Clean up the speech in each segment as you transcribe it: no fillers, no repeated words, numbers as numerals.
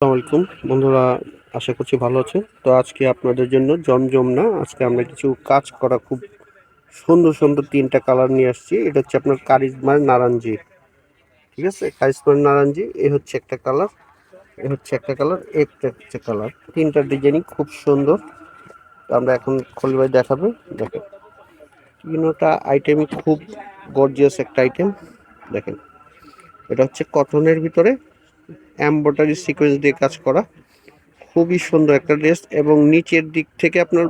আসসালামু আলাইকুম বন্ধুরা, আশা করছি ভালো আছেন। তো আজকে আপনাদের জন্য জমজম না, আজকে আমরা কিছু কাজ করা খুব সুন্দর সুন্দর তিনটা কালার নিয়ে আসছি। এটা হচ্ছে আপনার কারিজমার নারাঞ্জি, ঠিক আছে? কারিজমার নারাঞ্জি, এ হচ্ছে একটা কালার, এ হচ্ছে একটা কালার, একটা হচ্ছে কালার। তিনটা ডিজাইনই খুব সুন্দর। তো আমরা এখন খলিল ভাই দেখাবে, দেখেন তিনটা আইটেমই খুব গর্জিয়াস একটা আইটেম। দেখেন, এটা হচ্ছে কটনের ভিতরে এমব্রয়ডারি সিকোয়েন্স দিয়ে কাজ করা, খুবই সুন্দর একটা ড্রেস এবং নিচের দিক থেকে আপনার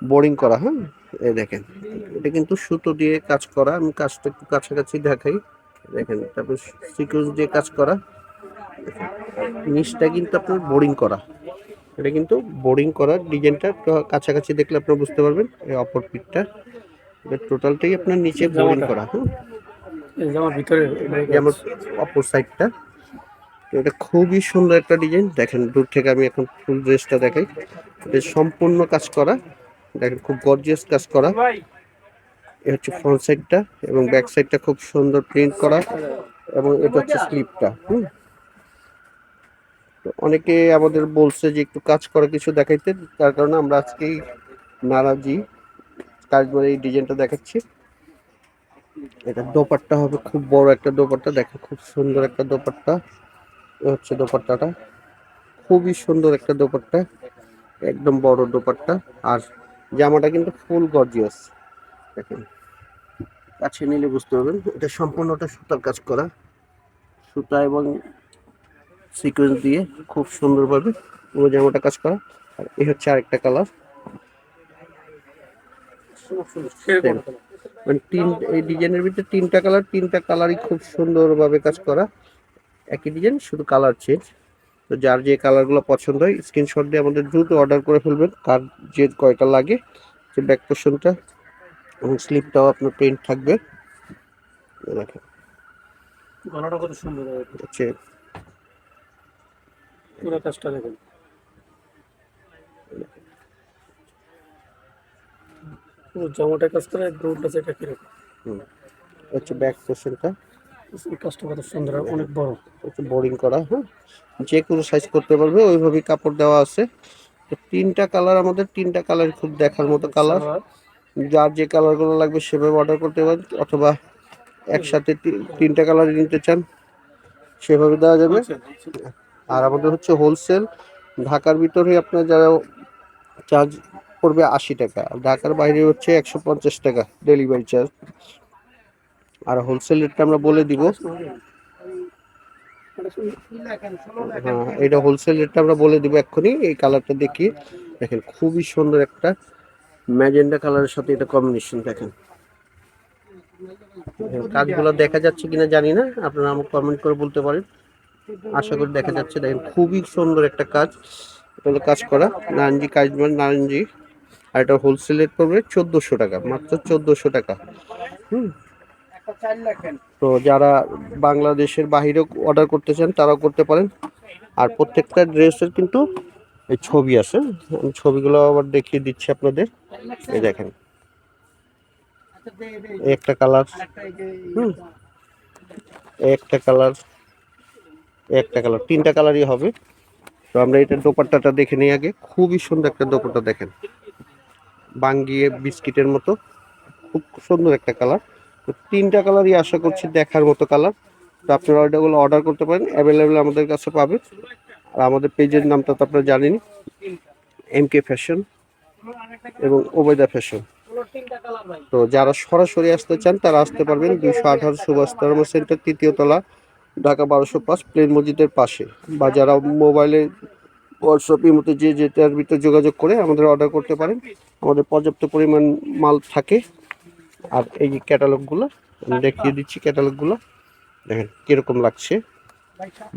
বোরিং করা। হ্যাঁ, এই দেখেন, এটা কিন্তু সুতো দিয়ে কাজ করা। আমি কাজটা একটু কাছাকাছি দেখাই। দেখেন, তারপর সিকোয়েন্স দিয়ে কাজ করা। নিচটা কিন্তু আপনার বোরিং করা, এটা কিন্তু বোরিং করা। ডিজাইনটা কাছাকাছি দেখলে আপনারা বুঝতে পারবেন। এই অপর পিঠটা, এটা টোটালটাই আপনার নিচে বোরিং করা। হ্যাঁ, জামার ভিতরে যেমন অপর সাইডটা, এটা খুবই সুন্দর একটা ডিজাইন। দেখেন, দূর থেকে আমি এখন ফুল ড্রেসটা দেখাই। এটা সম্পূর্ণ কাজ করা, দেখেন খুব গর্জিয়াস কাজ করা। এ হচ্ছে ফ্রন্ট সাইডটা এবং ব্যাক সাইডটা খুব সুন্দর প্রিন্ট করা, এবং এটা হচ্ছে স্লিপটা। তো অনেকে আমাদের বলছে যে একটু কাজ করা কিছু দেখাইতে, তার কারণে আমরা আজকেই নারাজি কাজ করে এই ডিজাইনটা দেখাচ্ছি। এটা দোপাট্টা হবে, খুব বড় একটা দোপাট্টা। দেখেন, খুব সুন্দর একটা দোপাট্টা। এ হচ্ছে দোপাট্টাটা, খুবই সুন্দর একটা দোপাট্টা, একদম বড় দোপাট্টা। আর জামাটা কিন্তু ফুল গর্জিয়াস। দেখেন, কাছে নিলে বুঝতে পারবেন, এটা সম্পূর্ণটা সুতার কাজ করা, সুতা এবং সিকোয়েন্স দিয়ে খুব সুন্দরভাবে পুরো জামাটা কাজ করা। আর এই হচ্ছে আরেকটা কালার, মানে এই ডিজাইনের ভিতরে তিনটা কালার, তিনটা কালারই খুব সুন্দরভাবে কাজ করা। একই ডিজাইন, শুধু কালার চেঞ্জ। তো যার যে কালারগুলো পছন্দ হয় স্ক্রিনশট দিয়ে আমাদের দ্রুত অর্ডার করে ফেলবেন। কার যে কয়টা লাগে, যে ব্যাক পোর্শনটা এবং স্লিপটাও আপনার প্রিন্ট থাকবে। দেখেন, গলাটা কত সুন্দর হচ্ছে পুরো কাজটা দেখেন। পুরো জামাটা কাজ করে গ্রুপটা সেটা কিরকম হচ্ছে ব্যাক পোর্শনটা, কাজটা কত সুন্দর আর অনেক বড়। হচ্ছে বোরিং করা। হ্যাঁ, যে কোনো সাইজ করতে পারবে, ওইভাবেই কাপড় দেওয়া আছে। তো তিনটা কালার, আমাদের তিনটা কালার খুব দেখার মতো কালার। যার যে কালারগুলো লাগবে সেভাবে অর্ডার করতে পারেন, অথবা একসাথে তিনটা কালার নিতে চান সেভাবে দেওয়া যাবে। আর আমাদের হচ্ছে হোলসেল, ঢাকার ভিতরে আপনার যারা চার্জ পড়বে 80 টাকা, ঢাকার বাইরে হচ্ছে 150 টাকা ডেলিভারি চার্জ। আর হোলসেল রেটটা আমরা বলে দিব। হ্যাঁ, এটা হোলসেল রেটটা আমরা বলে দিব এক্ষুনি। এই কালারটা দেখিয়ে দেখেন, খুবই সুন্দর একটা ম্যাজেন্ডা কালারের সাথে এটা কম্বিনেশন। দেখেন, কাজগুলো দেখা যাচ্ছে কিনা জানি না, আপনারা আমাকে কমেন্ট করে বলতে পারেন। আশা করি দেখা যাচ্ছে। দেখেন, খুবই সুন্দর একটা কাজ, এটা হলো কাজ করা নারাঞ্জি, কাজমার নারাঞ্জি। আর এটা হোলসেল রেট পড়বে 1400 টাকা, মাত্র 1400 টাকা। তো যারা বাংলাদেশের বাহিরেও অর্ডার করতে চান তারাও করতে পারেন। আর প্রত্যেকটা ড্রেসের কিন্তু এই ছবি আছে, আমি ছবিগুলো আবার দেখিয়ে দিচ্ছি আপনাদের। এই দেখেন, একটা কালার, একটা কালার, একটা কালার, তিনটা কালারই হবে। তো আমরা এটা দোপাট্টাটা দেখে নিই আগে। খুবই সুন্দর একটা দোপাট্টা, দেখেন বাঙ্গিয়ে বিস্কিটের মতো, খুব সুন্দর একটা কালার। তো তিনটা কালারই আশা করছি দেখার মতো কালার। তো আপনারা ওইটাগুলো অর্ডার করতে পারেন, অ্যাভেলেবেল আমাদের কাছে পাবেন। আর আমাদের পেজের নামটা তো আপনারা জানেনই, MK ফ্যাশন এবং ওবেদা ফ্যাশন। তো যারা সরাসরি আসতে চান তারা আসতে পারবেন 218 সুভাষ ধর্ম সেন্টার, 3য় তলা, ঢাকা 1205, প্লেন মসজিদের পাশে। বা যারা মোবাইলে হোয়াটসঅ্যাপের মতো যে যেটার ভিতরে যোগাযোগ করে আমাদের অর্ডার করতে পারেন, আমাদের পর্যাপ্ত পরিমাণ মাল থাকে। আর এই যে ক্যাটালগুলো আমি দেখিয়ে দিচ্ছি, ক্যাটালগুলো দেখেন কিরকম লাগছে,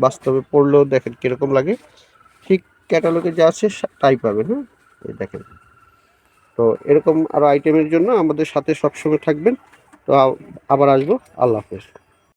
বাস্তবে পড়লেও দেখেন কিরকম লাগে। ঠিক ক্যাটালগে যা আছে তাই পাবেন। হ্যাঁ, এই দেখেন। তো এরকম আরো আইটেমের জন্য আমাদের সাথে সবসময় থাকবেন। তো আবার আসবো। আল্লাহ হাফেজ।